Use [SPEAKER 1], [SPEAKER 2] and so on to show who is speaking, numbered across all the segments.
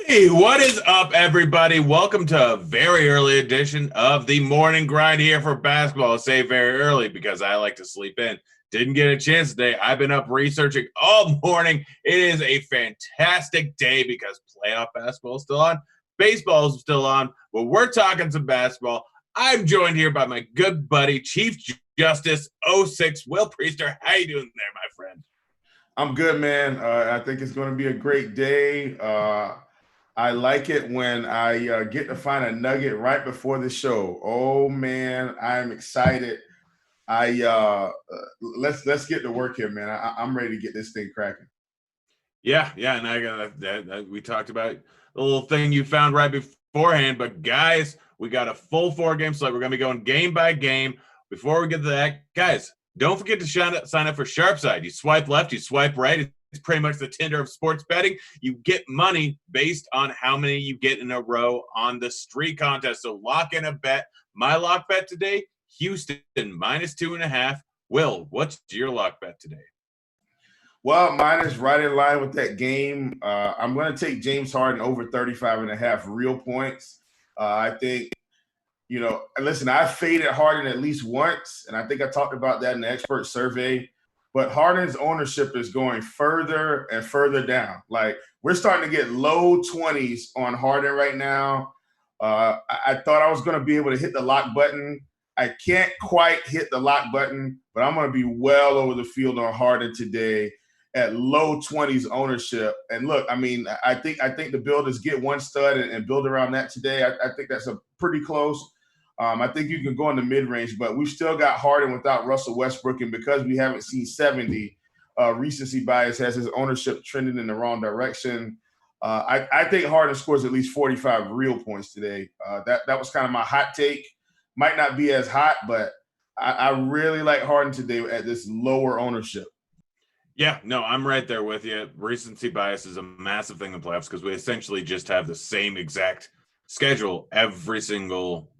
[SPEAKER 1] Hey, what is up, everybody? Welcome to a very early edition of the Morning Grind here for basketball. I say very early because I like to sleep in. Didn't get a chance today. I've been up researching all morning. It is a fantastic day because playoff basketball is still on. Baseball is still on. But we're talking some basketball. I'm joined here by my good buddy, Chief Justice '06, Will Priester. How you doing there, my friend?
[SPEAKER 2] I'm good, man. I think it's going to be a great day. I like it when I get to find a nugget right before the show. Oh man, I'm excited. Let's get to work here, man. I'm ready to get this thing cracking.
[SPEAKER 1] Yeah, and I got that. We talked about the little thing you found right beforehand, but guys, we got a full 4-game slate. We're gonna be going game by game. Before we get to that, guys, don't forget to sign up for Sharpside. You swipe left, you swipe right. It's pretty much the Tinder of sports betting. You get money based on how many you get in a row on the streak contest. So lock in a bet. My lock bet today, Houston -2.5. Will, what's your lock bet today?
[SPEAKER 2] Well, mine is right in line with that game. I'm going to take James Harden over 35.5 real points. I think, listen, I faded Harden at least once, and I think I talked about that in the expert survey. But Harden's ownership is going further and further down. Like, we're starting to get low 20s on Harden right now. I thought I was going to be able to hit the lock button. I can't quite hit the lock button, but I'm going to be well over the field on Harden today at low 20s ownership. And look, I mean, I think the builders get one stud and build around that today. I think that's a pretty close. I think you can go in the mid-range, but we've still got Harden without Russell Westbrook, and because we haven't seen 70, recency bias has his ownership trending in the wrong direction. I think Harden scores at least 45 real points today. That was kind of my hot take. Might not be as hot, but I really like Harden today at this lower ownership.
[SPEAKER 1] Yeah, no, I'm right there with you. Recency bias is a massive thing in the playoffs because we essentially just have the same exact schedule every single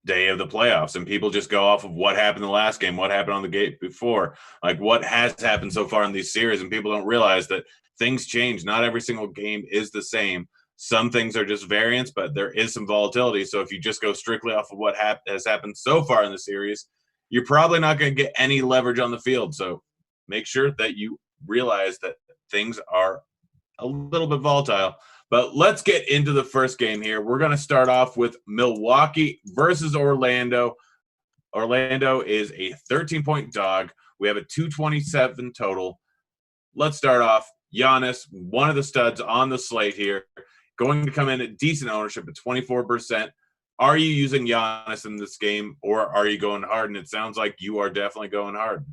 [SPEAKER 1] day of the playoffs, and people just go off of what happened the last game, what happened on the game before, like what has happened so far in these series, and people don't realize that things change. Not every single game is the same. Some things are just variance, but there is some volatility. So if you just go strictly off of what has happened so far in the series, you're probably not going to get any leverage on the field. So make sure that you realize that things are a little bit volatile. But let's get into the first game here. We're going to start off with Milwaukee versus Orlando. Orlando is a 13-point dog. We have a 227 total. Let's start off. Giannis, one of the studs on the slate here, going to come in at decent ownership at 24%. Are you using Giannis in this game, or are you going Harden? It sounds like you are definitely going Harden.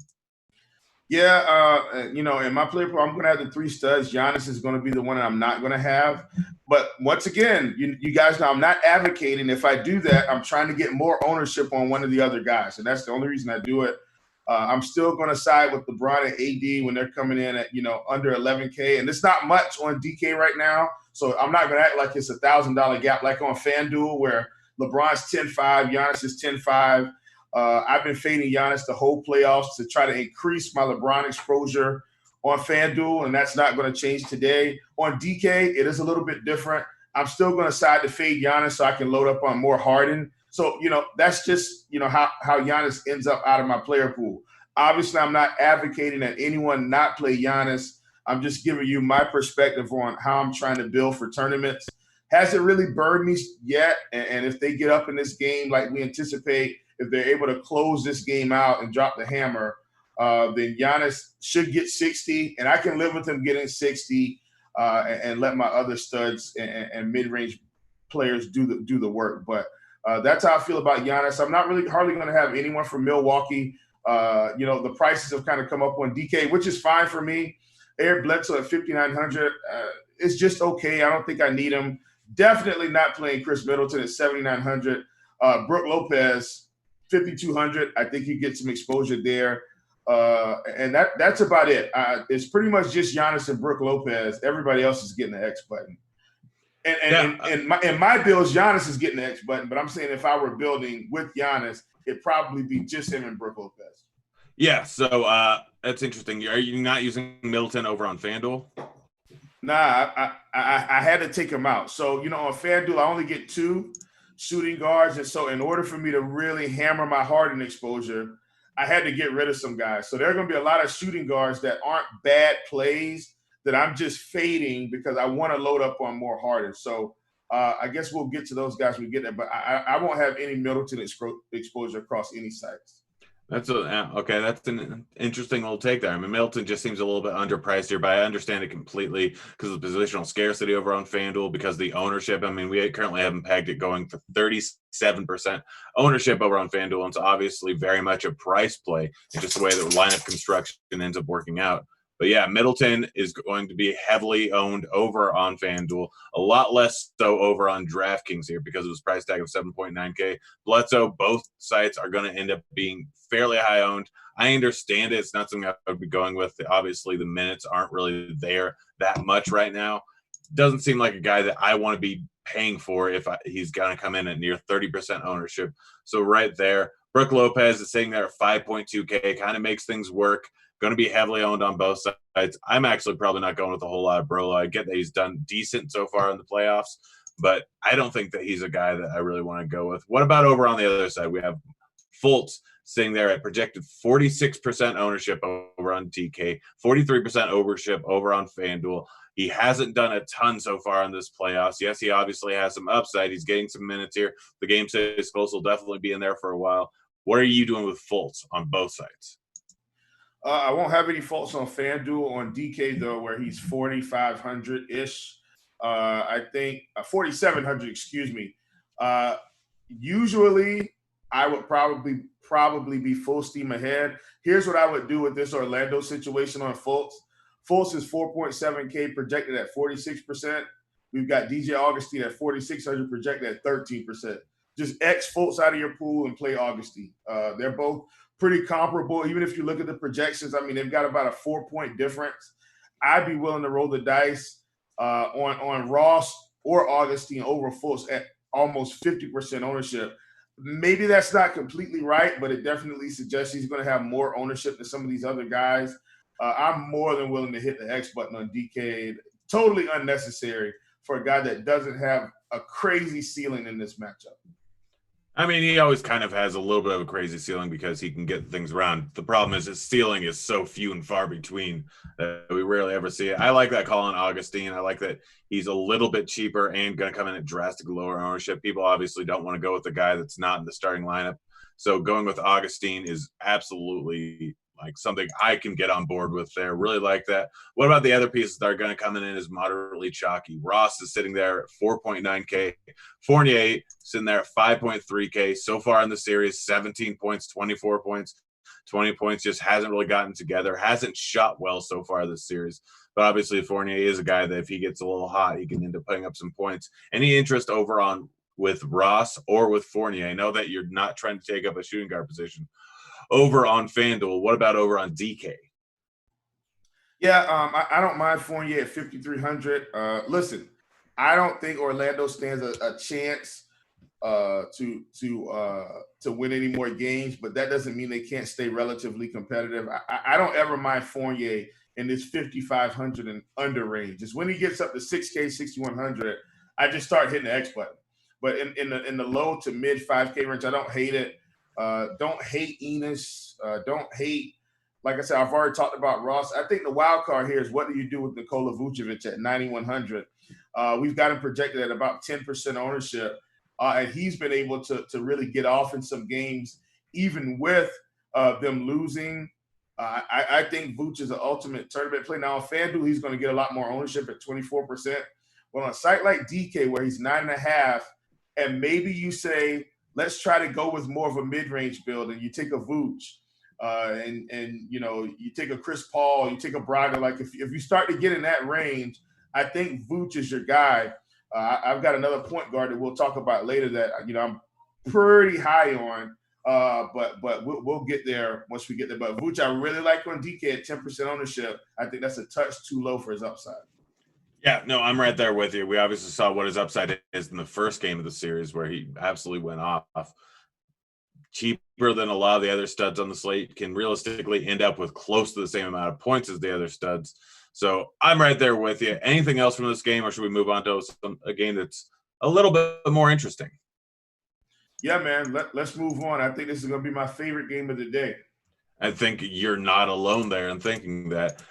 [SPEAKER 2] Yeah, in my player pool, I'm going to have the 3 studs. Giannis is going to be the one that I'm not going to have. But once again, you guys know I'm not advocating. If I do that, I'm trying to get more ownership on one of the other guys. And that's the only reason I do it. I'm still going to side with LeBron and AD when they're coming in at, under 11K. And it's not much on DK right now. So I'm not going to act like it's $1,000 gap like on FanDuel where LeBron's 10-5, Giannis is 10-5. I've been fading Giannis the whole playoffs to try to increase my LeBron exposure on FanDuel, and that's not going to change today. On DK, it is a little bit different. I'm still going to side to fade Giannis so I can load up on more Harden. So, that's just, how Giannis ends up out of my player pool. Obviously, I'm not advocating that anyone not play Giannis. I'm just giving you my perspective on how I'm trying to build for tournaments. Hasn't really burned me yet, and if they get up in this game like we anticipate, if they're able to close this game out and drop the hammer, then Giannis should get 60, and I can live with him getting 60 and let my other studs and mid-range players do the work. But that's how I feel about Giannis. I'm not really hardly going to have anyone from Milwaukee. The prices have kind of come up on DK, which is fine for me. Eric Bledsoe at 5,900 is just okay. I don't think I need him. Definitely not playing Chris Middleton at 7,900. Brook Lopez, 5,200. I think you get some exposure there. And that's about it. It's pretty much just Giannis and Brook Lopez. Everybody else is getting the X button. In my builds, Giannis is getting the X button. But I'm saying if I were building with Giannis, it'd probably be just him and Brook Lopez.
[SPEAKER 1] Yeah, so that's interesting. Are you not using Middleton over on FanDuel?
[SPEAKER 2] Nah, I had to take him out. So, on FanDuel, I only get 2 shooting guards. And so, in order for me to really hammer my Harden exposure, I had to get rid of some guys. So, there are going to be a lot of shooting guards that aren't bad plays that I'm just fading because I want to load up on more Harden. So, I guess we'll get to those guys when we get there. But I won't have any Middleton exposure across any sites.
[SPEAKER 1] That's okay. That's an interesting little take there. I mean, Middleton just seems a little bit underpriced here, but I understand it completely because of the positional scarcity over on FanDuel, because of the ownership. I mean, we currently have him pegged it going for 37% ownership over on FanDuel. And it's obviously very much a price play. It's just the way the lineup construction ends up working out. But yeah, Middleton is going to be heavily owned over on FanDuel, a lot less so over on Draftkings here because of his price tag of 7.9K. Bledsoe, both sites are going to end up being fairly high owned. I understand it. It's not something I would be going with. Obviously, the minutes aren't really there that much right now. Doesn't seem like a guy that I want to be paying for if he's going to come in at near 30% ownership. So right there, Brook Lopez is sitting there at 5.2K, kind of makes things work. Going to be heavily owned on both sides. I'm actually probably not going with a whole lot of Brolo. I get that he's done decent so far in the playoffs, but I don't think that he's a guy that I really want to go with. What about over on the other side? We have Fultz sitting there at projected 46% ownership over on DK, 43% ownership over on FanDuel. He hasn't done a ton so far in this playoffs. Yes, he obviously has some upside. He's getting some minutes here. The game says Schultz will definitely be in there for a while. What are you doing with Fultz on both sides?
[SPEAKER 2] I won't have any faults on FanDuel. On DK, though, where he's 4,500-ish. I think 4,700, excuse me. Usually, I would probably be full steam ahead. Here's what I would do with this Orlando situation on Fultz. Fultz is 4.7K projected at 46%. We've got DJ Augustine at 4,600 projected at 13%. Just X Fultz out of your pool and play Augustine. They're both pretty comparable. Even if you look at the projections, I mean, they've got about a 4-point difference. I'd be willing to roll the dice on Ross or Augustine over Fultz at almost 50% ownership. Maybe that's not completely right, but it definitely suggests he's going to have more ownership than some of these other guys. I'm more than willing to hit the X button on DK. Totally unnecessary for a guy that doesn't have a crazy ceiling in this matchup.
[SPEAKER 1] I mean, he always kind of has a little bit of a crazy ceiling because he can get things around. The problem is his ceiling is so few and far between that we rarely ever see it. I like that call on Augustine. I like that he's a little bit cheaper and going to come in at drastically lower ownership. People obviously don't want to go with the guy that's not in the starting lineup. So going with Augustine is absolutely like something I can get on board with there. Really like that. What about the other pieces that are going to come in as moderately chalky? Ross is sitting there at 4.9K. Fournier sitting there at 5.3K. So far in the series, 17 points, 24 points, 20 points. Just hasn't really gotten together. Hasn't shot well so far this series. But obviously Fournier is a guy that if he gets a little hot, he can end up putting up some points. Any interest over on with Ross or with Fournier? I know that you're not trying to take up a shooting guard position. Over on FanDuel, what about over on DK?
[SPEAKER 2] Yeah, I don't mind Fournier at 5,300. Listen, I don't think Orlando stands a chance to win any more games, but that doesn't mean they can't stay relatively competitive. I don't ever mind Fournier in this 5,500 and under range. It's when he gets up to 6K, 6,100, I just start hitting the X button. But in the low to mid 5K range, I don't hate it. Don't hate Enos. Don't hate, like I said, I've already talked about Ross. I think the wild card here is what do you do with Nikola Vucevic at 9,100? We've got him projected at about 10% ownership. And he's been able to really get off in some games, even with them losing. I think Vooch is an ultimate tournament play. Now on FanDuel, he's going to get a lot more ownership at 24%. But on a site like DK, where he's 9.5, and maybe you say, let's try to go with more of a mid-range build, and you take a Vooch, and you take a Chris Paul, you take a Braga. Like if you start to get in that range, I think Vooch is your guy. I've got another point guard that we'll talk about later that I'm pretty high on, but we'll get there once we get there. But Vooch, I really like on DK at 10% ownership. I think that's a touch too low for his upside.
[SPEAKER 1] Yeah, no, I'm right there with you. We obviously saw what his upside is in the first game of the series where he absolutely went off. cheaper than a lot of the other studs on the slate, can realistically end up with close to the same amount of points as the other studs. So I'm right there with you. Anything else from this game, or should we move on to a game that's a little bit more interesting?
[SPEAKER 2] Yeah, man, let's move on. I think this is going to be my favorite game of the day.
[SPEAKER 1] I think you're not alone there in thinking that.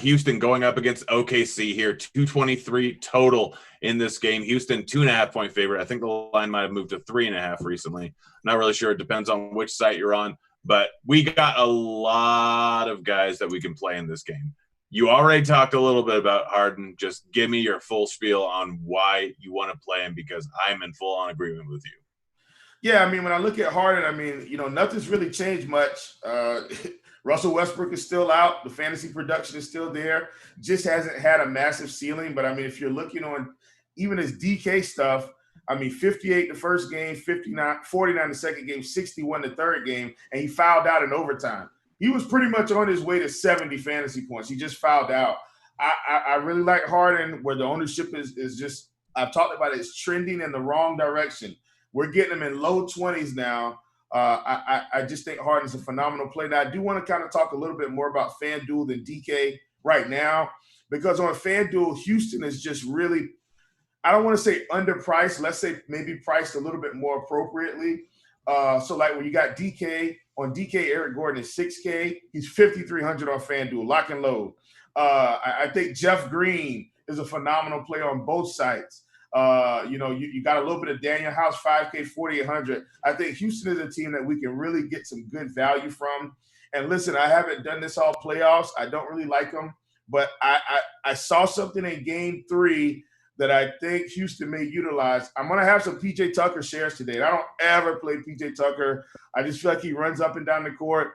[SPEAKER 1] Houston going up against OKC here, 223 total in this game. Houston, 2.5-point favorite. I think the line might have moved to 3.5 recently. Not really sure. It depends on which site you're on. But we got a lot of guys that we can play in this game. You already talked a little bit about Harden. Just give me your full spiel on why you want to play him, because I'm in full-on agreement with you.
[SPEAKER 2] Yeah, I mean, when I look at Harden, I mean, nothing's really changed much. Russell Westbrook is still out. The fantasy production is still there. Just hasn't had a massive ceiling. But, I mean, if you're looking on even his DK stuff, I mean, 58 the first game, 49 the second game, 61 the third game, and he fouled out in overtime. He was pretty much on his way to 70 fantasy points. He just fouled out. I really like Harden, where the ownership is just – I've talked about it, it's trending in the wrong direction. We're getting him in low 20s now. I just think Harden's a phenomenal play. Now, I do want to kind of talk a little bit more about FanDuel than DK right now, because on FanDuel, Houston is just really, I don't want to say underpriced. Let's say maybe priced a little bit more appropriately. So, like when you got DK, on DK, Eric Gordon is $6K. He's $5,300 on FanDuel, lock and load. I think Jeff Green is a phenomenal play on both sides. You got a little bit of Daniel House, 5K, 4,800. I think Houston is a team that we can really get some good value from. And listen, I haven't done this all playoffs. I don't really like them, but I saw something in game 3 that I think Houston may utilize. I'm going to have some PJ Tucker shares today. I don't ever play PJ Tucker. I just feel like he runs up and down the court.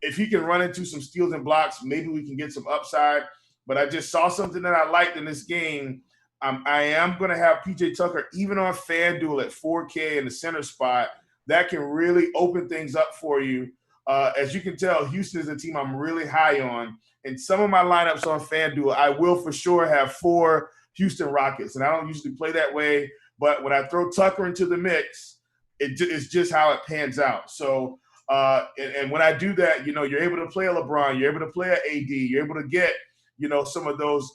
[SPEAKER 2] If he can run into some steals and blocks, maybe we can get some upside. But I just saw something that I liked in this game. I am going to have PJ Tucker even on FanDuel at 4K in the center spot. That can really open things up for you. As you can tell, Houston is a team I'm really high on. In some of my lineups on FanDuel, I will for sure have 4 Houston Rockets. And I don't usually play that way. But when I throw Tucker into the mix, it's just how it pans out. So, and when I do that, you're able to play a LeBron. You're able to play an AD. You're able to get, some of those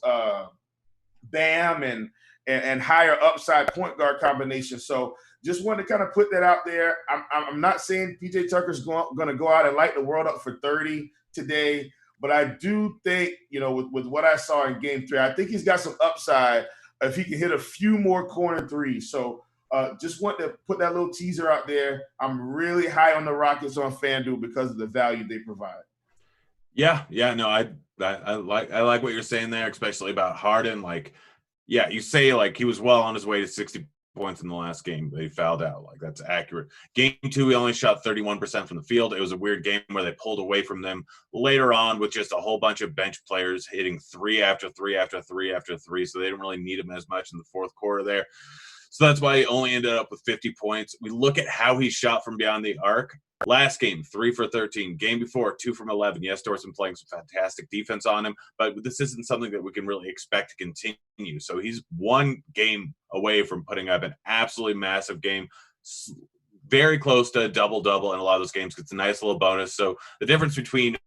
[SPEAKER 2] Bam and higher upside point guard combinations. So just wanted to kind of put that out there. I'm not saying PJ Tucker's going to go out and light the world up for 30 today, but I do think, with what I saw in game 3, I think he's got some upside if he can hit a few more corner threes. So just want to put that little teaser out there. I'm really high on the Rockets on FanDuel because of the value they provide.
[SPEAKER 1] Yeah, no, I like what you're saying there, especially about Harden. You say he was well on his way to 60 points in the last game, but he fouled out. That's accurate. Game 2, he only shot 31% from the field. It was a weird game where they pulled away from them later on with just a whole bunch of bench players hitting 3 after 3 after 3 after 3. So they didn't really need him as much in the fourth quarter there. So that's why he only ended up with 50 points. We look at how he shot from beyond the arc. Last game, 3 for 13. Game before, 2 from 11. Yes, Dorson playing some fantastic defense on him, but this isn't something that we can really expect to continue. So he's one game away from putting up an absolutely massive game, very close to a double-double in a lot of those games. It's a nice little bonus. So the difference between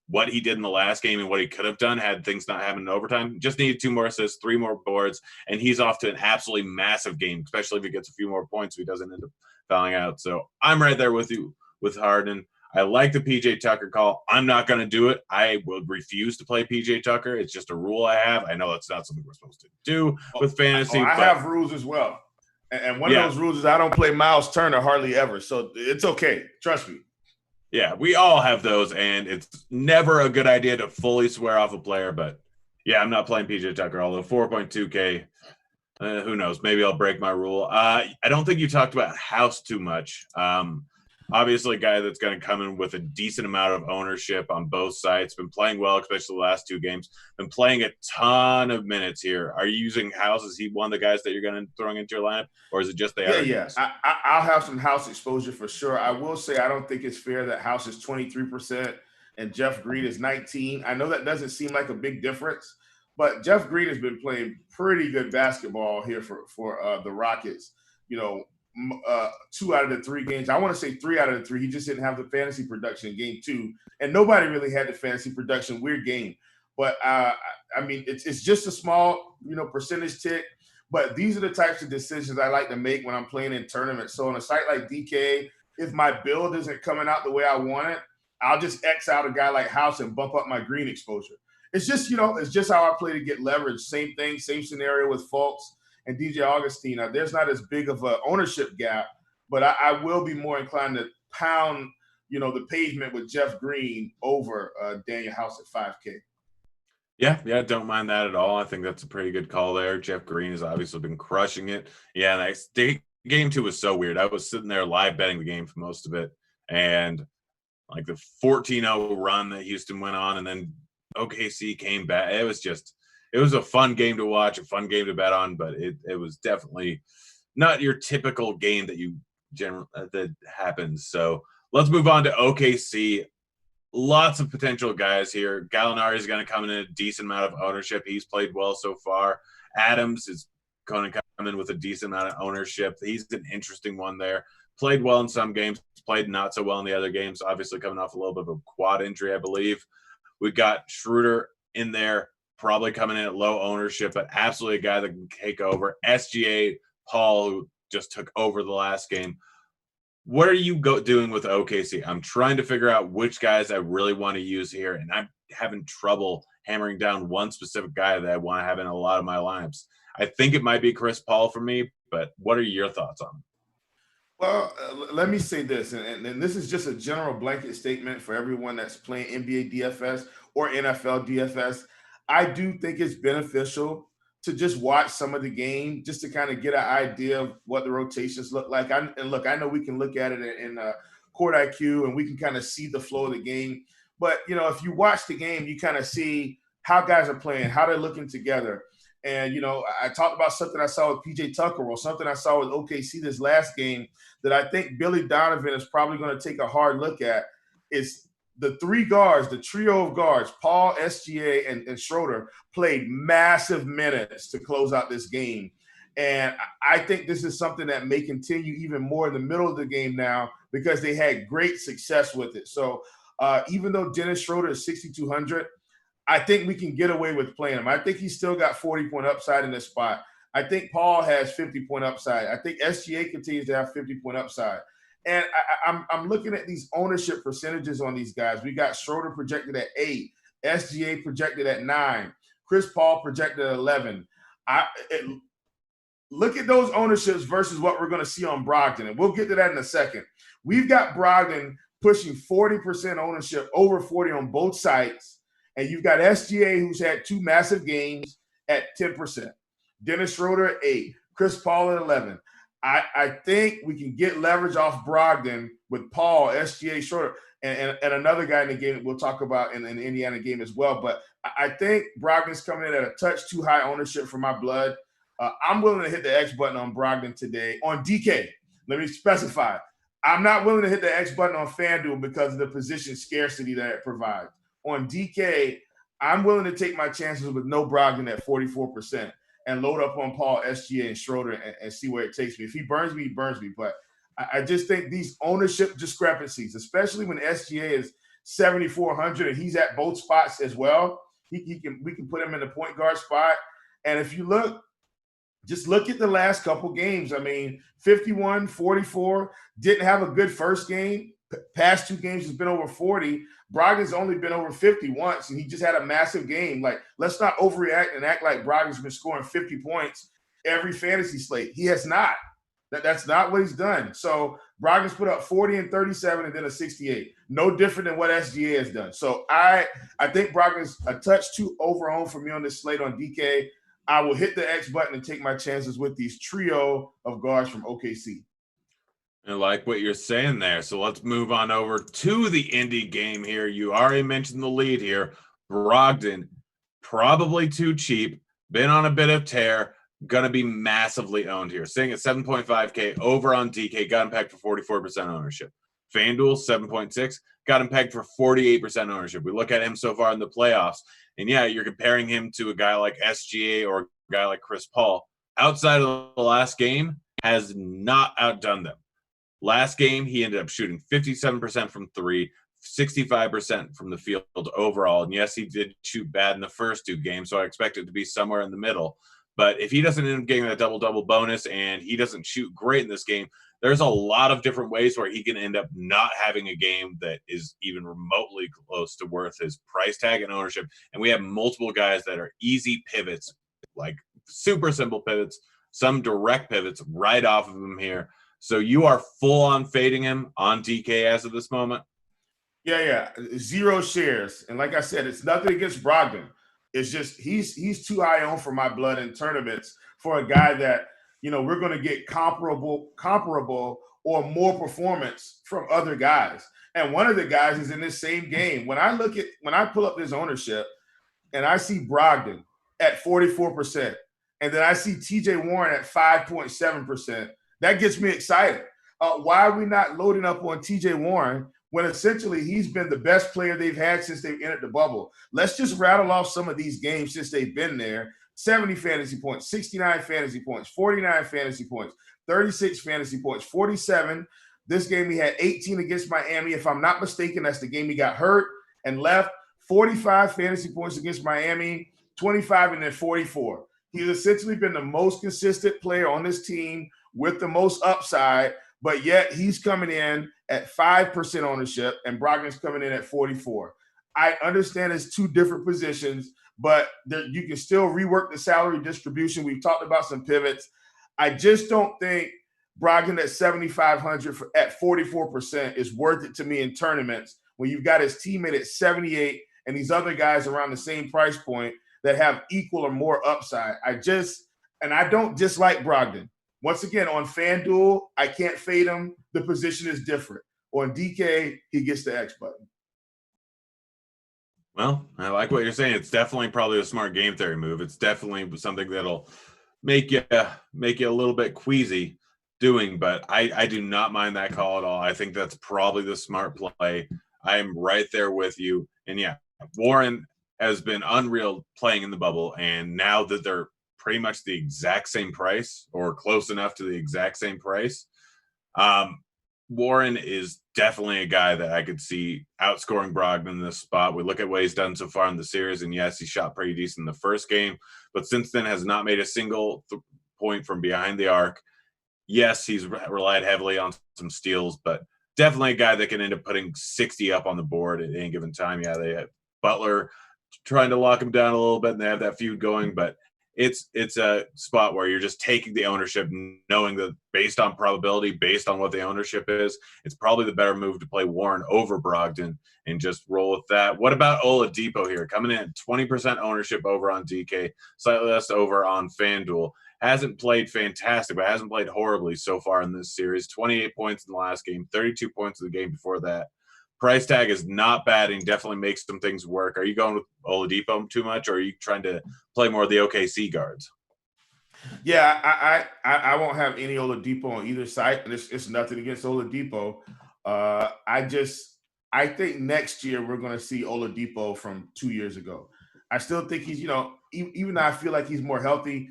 [SPEAKER 1] what he did in the last game and what he could have done had things not happened in overtime, just needed 2 more assists, 3 more boards, and he's off to an absolutely massive game, especially if he gets a few more points so he doesn't end up fouling out. So I'm right there with you with Harden. I like the PJ Tucker call. I'm not going to do it. I will refuse to play PJ Tucker. It's just a rule I have. I know that's not something we're supposed to do with fantasy.
[SPEAKER 2] I have rules as well. And one of those rules is I don't play Miles Turner hardly ever. So it's okay. Trust me.
[SPEAKER 1] Yeah, we all have those, and it's never a good idea to fully swear off a player. But, yeah, I'm not playing PJ Tucker, although 4.2K, who knows? Maybe I'll break my rule. I don't think you talked about House too much. Obviously, a guy that's going to come in with a decent amount of ownership on both sides. Been playing well, especially the last 2 games. Been playing a ton of minutes here. Are you using House? Is he one of the guys that you're going to throw into your lineup, or is it just the other?
[SPEAKER 2] Yeah. I'll have some House exposure for sure. I will say I don't think it's fair that House is 23% and Jeff Green is 19%. I know that doesn't seem like a big difference, but Jeff Green has been playing pretty good basketball here for the Rockets. 2 out of the 3 games. I want to say 3 out of the 3. He just didn't have the fantasy production in game 2, and nobody really had the fantasy production. Weird game, but I mean, it's just a small, percentage tick. But these are the types of decisions I like to make when I'm playing in tournaments. So on a site like DK, if my build isn't coming out the way I want it, I'll just X out a guy like House and bump up my green exposure. It's just, it's just how I play to get leverage. Same thing, same scenario with Fultz and DJ Augustine. There's not as big of an ownership gap, but I will be more inclined to pound, the pavement with Jeff Green over Daniel House at 5K.
[SPEAKER 1] Yeah, don't mind that at all. I think that's a pretty good call there. Jeff Green has obviously been crushing it. Yeah, game 2 was so weird. I was sitting there live betting the game for most of it, and like the 14-0 run that Houston went on, and then OKC came back. It was a fun game to watch, a fun game to bet on, but it was definitely not your typical game that happens. So let's move on to OKC. Lots of potential guys here. Gallinari is going to come in a decent amount of ownership. He's played well so far. Adams is going to come in with a decent amount of ownership. He's an interesting one there. Played well in some games, played not so well in the other games, obviously coming off a little bit of a quad injury, I believe. We got Schroeder in there, probably coming in at low ownership, but absolutely a guy that can take over. SGA, Paul, who just took over the last game. What are you doing with OKC? I'm trying to figure out which guys I really want to use here, and I'm having trouble hammering down one specific guy that I want to have in a lot of my lineups. I think it might be Chris Paul for me, but what are your thoughts on him?
[SPEAKER 2] Well, let me say this, and this is just a general blanket statement for everyone that's playing NBA DFS or NFL DFS. I do think it's beneficial to just watch some of the game, just to kind of get an idea of what the rotations look like. I know we can look at it in Court IQ, and we can kind of see the flow of the game. But, if you watch the game, you kind of see how guys are playing, how they're looking together. And, I talked about something I saw with PJ Tucker, or something I saw with OKC this last game that I think Billy Donovan is probably going to take a hard look at. Is the 3 guards, the trio of guards, Paul, SGA, and Schroeder, played massive minutes to close out this game. And I think this is something that may continue even more in the middle of the game now, because they had great success with it. So even though Dennis Schroeder is 6,200, I think we can get away with playing him. I think he's still got 40-point upside in this spot. I think Paul has 50-point upside. I think SGA continues to have 50-point upside. And I'm looking at these ownership percentages on these guys. We got Schroeder projected at 8, SGA projected at 9, Chris Paul projected at 11. Look at those ownerships versus what we're going to see on Brogdon, and we'll get to that in a second. We've got Brogdon pushing 40% ownership, over 40 on both sites, and you've got SGA, who's had 2 massive games, at 10%. Dennis Schroeder at 8, Chris Paul at 11. I think we can get leverage off Brogdon with Paul, SGA, Schroeder, and another guy in the game that we'll talk about in the Indiana game as well. But I think Brogdon's coming in at a touch too high ownership for my blood. I'm willing to hit the X button on Brogdon today. On DK, let me specify. I'm not willing to hit the X button on FanDuel because of the position scarcity that it provides. On DK, I'm willing to take my chances with no Brogdon at 44%. And load up on Paul, SGA, and Schroeder and see where it takes me. If he burns me, he burns me. But I just think these ownership discrepancies, especially when SGA is 7,400 and he's at both spots as well, we can put him in the point guard spot. And if you just look at the last couple games. I mean, 51, 44, didn't have a good first game. Past 2 games has been over 40. Brogdon's only been over 50 once, and he just had a massive game. Like, let's not overreact and act like Brogdon's been scoring 50 points every fantasy slate. He has not. That's not what he's done. So Brogdon's put up 40 and 37 and then a 68. No different than what SGA has done. So I think Brogdon's a touch too overowned for me on this slate on DK. I will hit the X button and take my chances with these trio of guards from OKC.
[SPEAKER 1] I like what you're saying there. So let's move on over to the indie game here. You already mentioned the lead here. Brogdon, probably too cheap, been on a bit of tear, going to be massively owned here. Sitting at 7.5K over on DK, got him pegged for 44% ownership. FanDuel, 7.6, got him pegged for 48% ownership. We look at him so far in the playoffs, and yeah, you're comparing him to a guy like SGA or a guy like Chris Paul. Outside of the last game, has not outdone them. Last game, he ended up shooting 57% from three, 65% from the field overall. And yes, he did shoot bad in the first two games, so I expect it to be somewhere in the middle. But if he doesn't end up getting that double-double bonus and he doesn't shoot great in this game, there's a lot of different ways where he can end up not having a game that is even remotely close to worth his price tag and ownership. And we have multiple guys that are easy pivots, like super simple pivots, some direct pivots right off of him here. So you are full on fading him on DK as of this moment?
[SPEAKER 2] Yeah. 0 shares. And like I said, it's nothing against Brogdon. It's just he's too high on for my blood in tournaments for a guy that, we're going to get comparable or more performance from other guys. And one of the guys is in this same game. When I pull up this ownership and I see Brogdon at 44%, and then I see TJ Warren at 5.7%, that gets me excited. Why are we not loading up on TJ Warren when essentially he's been the best player they've had since they've entered the bubble? Let's just rattle off some of these games since they've been there. 70 fantasy points, 69 fantasy points, 49 fantasy points, 36 fantasy points, 47. This game he had 18 against Miami. If I'm not mistaken, that's the game he got hurt and left. 45 fantasy points against Miami, 25, and then 44. He's essentially been the most consistent player on this team with the most upside, but yet he's coming in at 5% ownership and Brogdon's coming in at 44. I understand it's two different positions, but you can still rework the salary distribution. We've talked about some pivots. I just don't think Brogdon at 7,500 at 44% is worth it to me in tournaments when you've got his teammate at 78 and these other guys around the same price point that have equal or more upside. I don't dislike Brogdon. Once again, on FanDuel, I can't fade him. The position is different. On DK, he gets the X button.
[SPEAKER 1] Well, I like what you're saying. It's definitely probably a smart game theory move. It's definitely something that'll make you a little bit queasy doing, but I do not mind that call at all. I think that's probably the smart play. I am right there with you. And yeah, Warren has been unreal playing in the bubble, and now that they're pretty much the exact same price or close enough to the exact same price, Warren is definitely a guy that I could see outscoring Brogdon in this spot. We look at what he's done so far in the series, and yes, he shot pretty decent in the first game, but since then has not made a single point from behind the arc. Yes, he's relied heavily on some steals, but definitely a guy that can end up putting 60 up on the board at any given time. Yeah, they have Butler trying to lock him down a little bit, and they have that feud going, but it's a spot where you're just taking the ownership, knowing that based on probability, based on what the ownership is, it's probably the better move to play Warren over Brogdon and just roll with that. What about Oladipo here? Coming in at 20% ownership over on DK, slightly less over on FanDuel. Hasn't played fantastic, but hasn't played horribly so far in this series. 28 points in the last game, 32 points in the game before that. Price tag is not bad and definitely makes some things work. Are you going with Oladipo too much, or are you trying to play more of the OKC guards?
[SPEAKER 2] Yeah, I won't have any Oladipo on either side, and it's nothing against Oladipo. I think next year we're going to see Oladipo from 2 years ago. I still think he's, even though I feel like he's more healthy,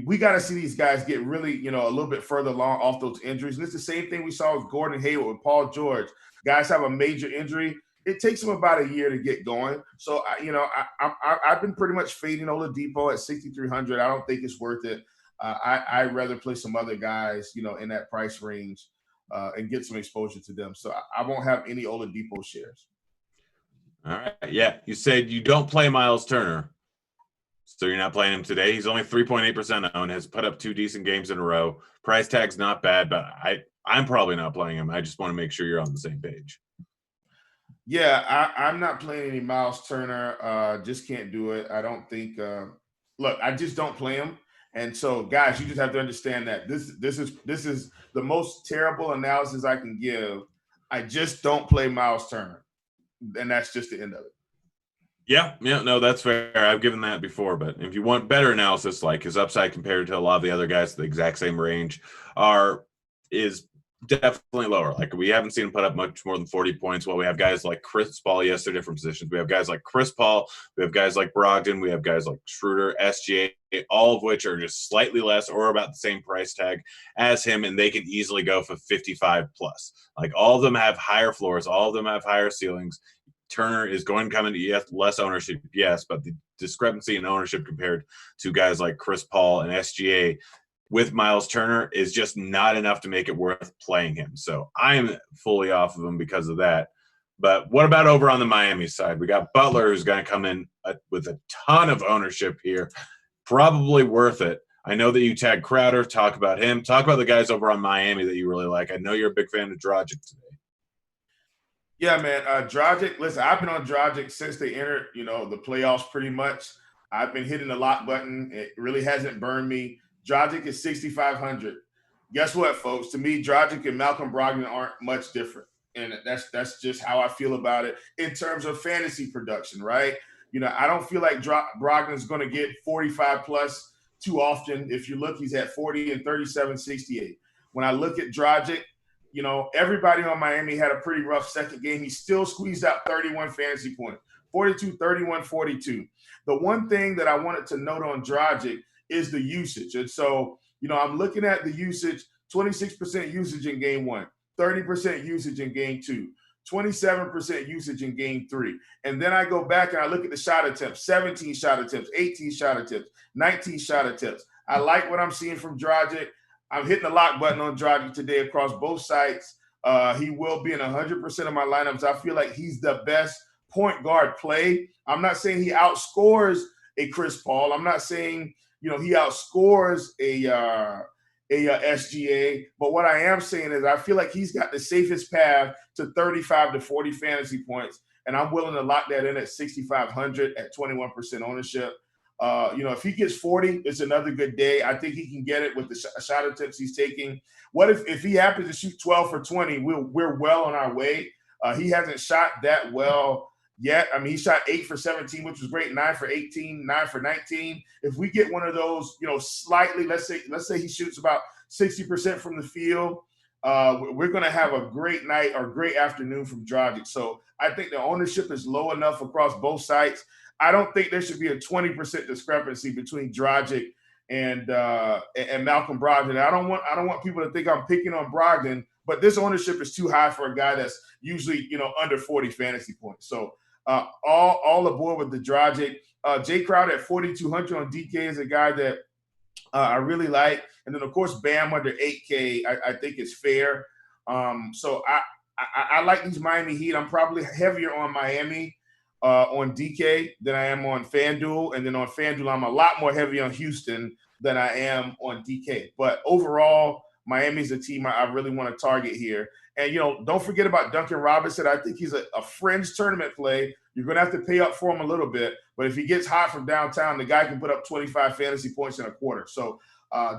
[SPEAKER 2] we got to see these guys get really, a little bit further along off those injuries. And it's the same thing we saw with Gordon Hayward, with Paul George. Guys have a major injury. It takes them about a year to get going. So, I've been pretty much fading Oladipo at 6,300. I don't think it's worth it. I'd rather play some other guys, in that price range and get some exposure to them. So I won't have any Oladipo shares.
[SPEAKER 1] All right. Yeah. You said you don't play Miles Turner. So you're not playing him today. He's only 3.8% owned, has put up 2 decent games in a row. Price tag's not bad, but I'm probably not playing him. I just want to make sure you're on the same page.
[SPEAKER 2] Yeah, I'm not playing any Miles Turner. Just can't do it. I don't think look, I just don't play him. And so, guys, you just have to understand that this is the most terrible analysis I can give. I just don't play Miles Turner. And that's just the end of it.
[SPEAKER 1] Yeah, no, that's fair. I've given that before, but if you want better analysis, like his upside compared to a lot of the other guys, the exact same range is Definitely lower. Like we haven't seen him put up much more than 40 points. While we have guys like Chris Paul, yes, they're different positions. We have guys like Chris Paul, we have guys like Brogdon, we have guys like Schroeder, SGA, all of which are just slightly less or about the same price tag as him, and they can easily go for 55 plus. Like all of them have higher floors, all of them have higher ceilings. Turner is going to come into less ownership, yes, but the discrepancy in ownership compared to guys like Chris Paul and SGA with Miles Turner is just not enough to make it worth playing him. So I'm fully off of him because of that. But what about over on the Miami side? We got Butler, who's going to come in with a ton of ownership here. Probably worth it. I know that you tagged Crowder. Talk about him. Talk about the guys over on Miami that you really like. I know you're a big fan of Dragic today.
[SPEAKER 2] Yeah, man. Dragic, listen, I've been on Dragic since they entered, the playoffs pretty much. I've been hitting the lock button. It really hasn't burned me. Dragic is 6,500. Guess what, folks? To me, Dragic and Malcolm Brogdon aren't much different. And that's just how I feel about it in terms of fantasy production, right? I don't feel like Brogdon's going to get 45 plus too often. If you look, he's at 40 and 37, 68. When I look at Dragic, everybody on Miami had a pretty rough second game. He still squeezed out 31 fantasy points, 42, 31, 42. The one thing that I wanted to note on Dragic is the usage. And so, I'm looking at the usage, 26% usage in game one, 30% usage in game two, 27% usage in game three. And then I go back and I look at the shot attempts, 17 shot attempts, 18 shot attempts, 19 shot attempts. I like what I'm seeing from Dragic. I'm hitting the lock button on Dragic today across both sites. He will be in 100% of my lineups. I feel like he's the best point guard play. I'm not saying he outscores a Chris Paul. I'm not saying, he outscores a SGA. But what I am saying is I feel like he's got the safest path to 35 to 40 fantasy points. And I'm willing to lock that in at 6,500 at 21% ownership. If he gets 40, it's another good day. I think he can get it with the shot attempts he's taking. What if he happens to shoot 12 for 20? We're well on our way. He hasn't shot that well yet. I mean, he shot 8 for 17, which was great. 9 for 18, 9 for 19. If we get one of those, slightly, let's say he shoots about 60% from the field, we're going to have a great night or great afternoon from Dragic. So I think the ownership is low enough across both sites. I don't think there should be a 20% discrepancy between Dragic and Malcolm Brogdon. I don't want people to think I'm picking on Brogdon, but this ownership is too high for a guy that's usually under 40 fantasy points. So all aboard with the Dragic. Jay Crowder at 4,200 on DK is a guy that I really like, and then of course Bam under 8K I think is fair. So I like these Miami Heat. I'm probably heavier on Miami on DK than I am on FanDuel. And then on FanDuel, I'm a lot more heavy on Houston than I am on DK. But overall, Miami's a team I really want to target here. And, don't forget about Duncan Robinson. I think he's a fringe tournament play. You're going to have to pay up for him a little bit. But if he gets hot from downtown, the guy can put up 25 fantasy points in a quarter. So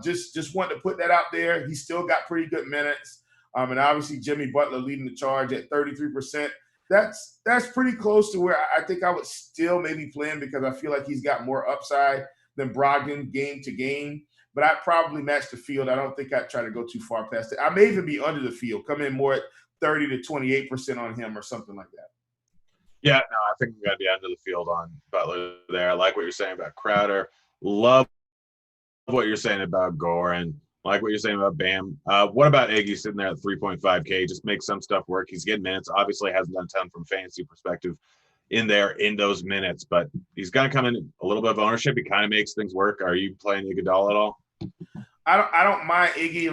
[SPEAKER 2] just want to put that out there. He's still got pretty good minutes. And obviously, Jimmy Butler leading the charge at 33%. That's pretty close to where I think I would still maybe play him because I feel like he's got more upside than Brogdon game to game. But I'd probably match the field. I don't think I'd try to go too far past it. I may even be under the field, come in more at 30 to 28% on him or something like that.
[SPEAKER 1] Yeah, no, I think we got to be under the field on Butler there. I like what you're saying about Crowder. Love what you're saying about Goran. Like what you're saying about Bam. What about Iggy sitting there at 3.5K? Just make some stuff work. He's getting minutes. Obviously hasn't done a ton from fantasy perspective in those minutes, but he's going to come in a little bit of ownership. He kind of makes things work. Are you playing Iguodala at all?
[SPEAKER 2] I don't mind Iggy,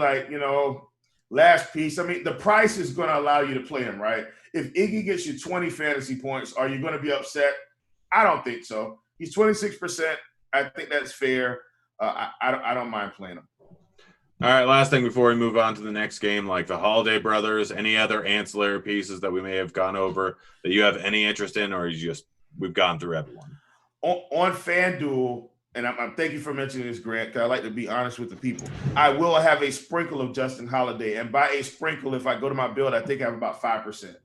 [SPEAKER 2] last piece. I mean, the price is going to allow you to play him, right? If Iggy gets you 20 fantasy points, are you going to be upset? I don't think so. He's 26%. I think that's fair. I don't mind playing him.
[SPEAKER 1] All right, last thing before we move on to the next game, like the Holiday Brothers, any other ancillary pieces that we may have gone over that you have any interest in, or we've gone through everyone?
[SPEAKER 2] On FanDuel, and I'm thank you for mentioning this, Grant, because I like to be honest with the people. I will have a sprinkle of Justin Holiday, and by a sprinkle, if I go to my build, I think I have about 5%.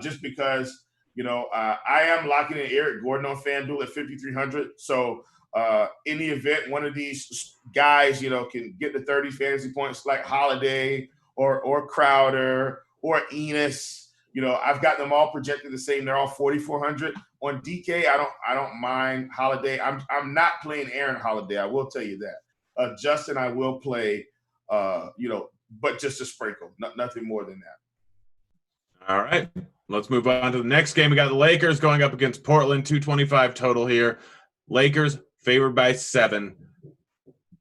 [SPEAKER 2] Just because, I am locking in Eric Gordon on FanDuel at 5,300. So in the event one of these guys, can get the 30 fantasy points like Holiday or Crowder or Enos. You know, I've got them all projected the same. They're all 4,400 on DK. I don't mind Holiday. I'm not playing Aaron Holiday. I will tell you that. Justin, I will play. You know, but just a sprinkle, nothing more than that.
[SPEAKER 1] All right, let's move on to the next game. We got the Lakers going up against Portland. 225 total here. Lakers favored by 7.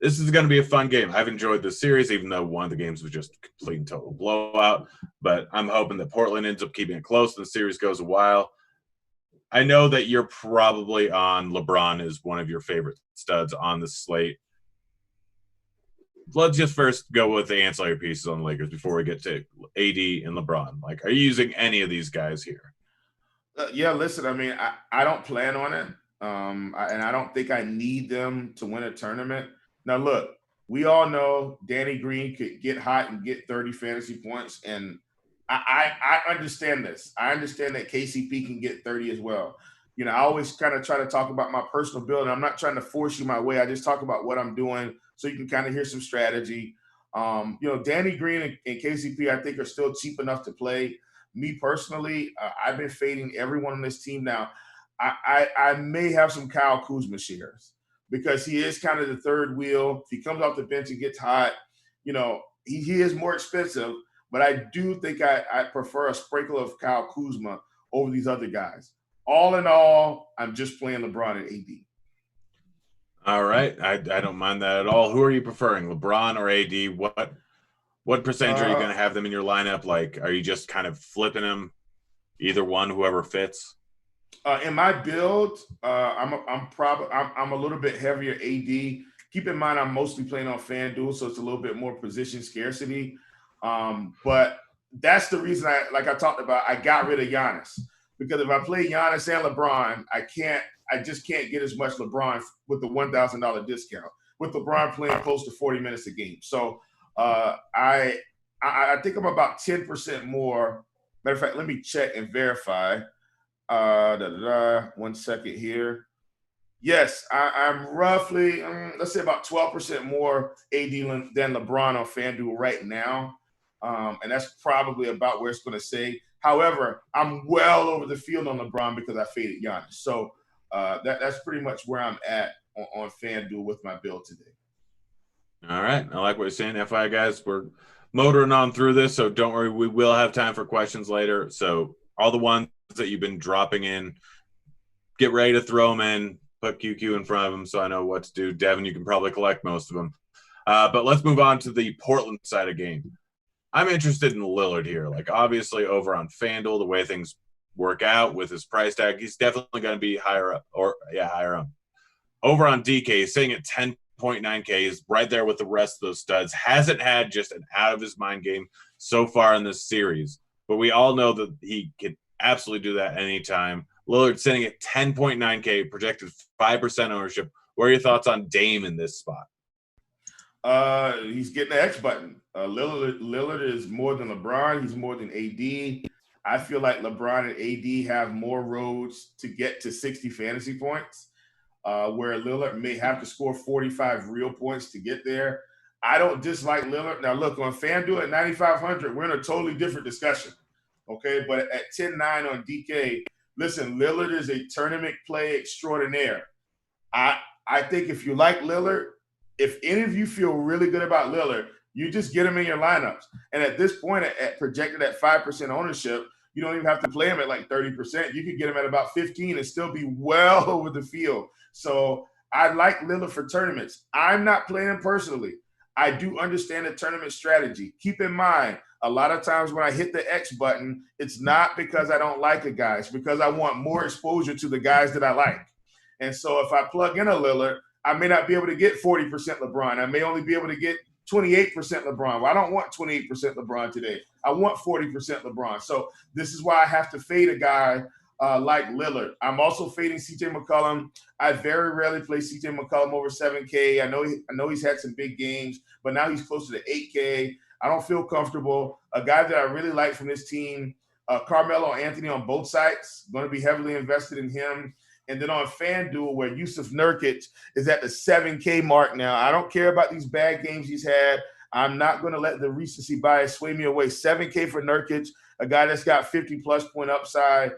[SPEAKER 1] This is going to be a fun game. I've enjoyed this series, even though one of the games was just a complete and total blowout. But I'm hoping that Portland ends up keeping it close and the series goes a while. I know that you're probably on LeBron as one of your favorite studs on the slate. Let's just first go with the ancillary pieces on the Lakers before we get to AD and LeBron. Like, are you using any of these guys here?
[SPEAKER 2] Yeah, listen, I mean, I don't plan on it. And I don't think I need them to win a tournament. Now, look, we all know Danny Green could get hot and get 30 fantasy points. And I understand this. I understand that KCP can get 30 as well. You know, I always kind of try to talk about my personal build. And I'm not trying to force you my way. I just talk about what I'm doing so you can kind of hear some strategy. You know, Danny Green and KCP, I think, are still cheap enough to play. Me personally, I've been fading everyone on this team now. I may have some Kyle Kuzma shares because he is kind of the third wheel. If he comes off the bench and gets hot, you know, he is more expensive, but I do think I prefer a sprinkle of Kyle Kuzma over these other guys. All in all, I'm just playing LeBron and AD.
[SPEAKER 1] All right. I don't mind that at all. Who are you preferring, LeBron or AD? What percentage are you going to have them in your lineup? Like, are you just kind of flipping them, either one, whoever fits?
[SPEAKER 2] In my build, I'm a little bit heavier AD. Keep in mind, I'm mostly playing on FanDuel, so it's a little bit more position scarcity. But that's the reason I talked about, I got rid of Giannis, because if I play Giannis and LeBron, I just can't get as much LeBron with the $1,000 discount. With LeBron playing close to 40 minutes a game, so I think I'm about 10% more. Matter of fact, let me check and verify. 1 second here. Yes, I'm roughly, let's say about 12% more AD than LeBron on FanDuel right now. And that's probably about where it's going to stay. However, I'm well over the field on LeBron because I faded Giannis. So that's pretty much where I'm at on FanDuel with my build today.
[SPEAKER 1] All right. I like what you're saying. FYI, guys, we're motoring on through this, so don't worry. We will have time for questions later. So all the ones that you've been dropping in, get ready to throw them in, put QQ in front of them so I know what to do. Devin, you can probably collect most of them. But let's move on to the Portland side of game. I'm interested in Lillard here. Like, obviously, over on FanDuel, the way things work out with his price tag, he's definitely going to be higher up. Higher up. Over on DK, he's sitting at 10.9K. He's right there with the rest of those studs. Hasn't had just an out-of-his-mind game so far in this series. But we all know that he can absolutely do that anytime. Lillard sitting at 10.9K, projected 5% ownership. What are your thoughts on Dame in this spot?
[SPEAKER 2] He's getting the X button. Lillard is more than LeBron. He's more than AD. I feel like LeBron and AD have more roads to get to 60 fantasy points, where Lillard may have to score 45 real points to get there. I don't dislike Lillard. Now, look, on FanDuel at 9,500, we're in a totally different discussion. Okay, but at 10.9 on DK, listen, Lillard is a tournament play extraordinaire. I think if you like Lillard, if any of you feel really good about Lillard, you just get him in your lineups. And at this point, at projected at 5% ownership, you don't even have to play him at like 30%. You could get him at about 15 and still be well over the field. So I like Lillard for tournaments. I'm not playing him personally. I do understand the tournament strategy. Keep in mind, a lot of times when I hit the X button, it's not because I don't like a guy. It's because I want more exposure to the guys that I like. And so if I plug in a Lillard, I may not be able to get 40% LeBron. I may only be able to get 28% LeBron. Well, I don't want 28% LeBron today. I want 40% LeBron. So this is why I have to fade a guy like Lillard. I'm also fading CJ McCollum. I very rarely play CJ McCollum over 7K. I know he's had some big games, but now he's closer to 8K. I don't feel comfortable. A guy that I really like from this team, Carmelo Anthony on both sides, going to be heavily invested in him. And then on FanDuel, where Yusuf Nurkic is at the 7K mark now. I don't care about these bad games he's had. I'm not going to let the recency bias sway me away. 7K for Nurkic, a guy that's got 50-plus point upside,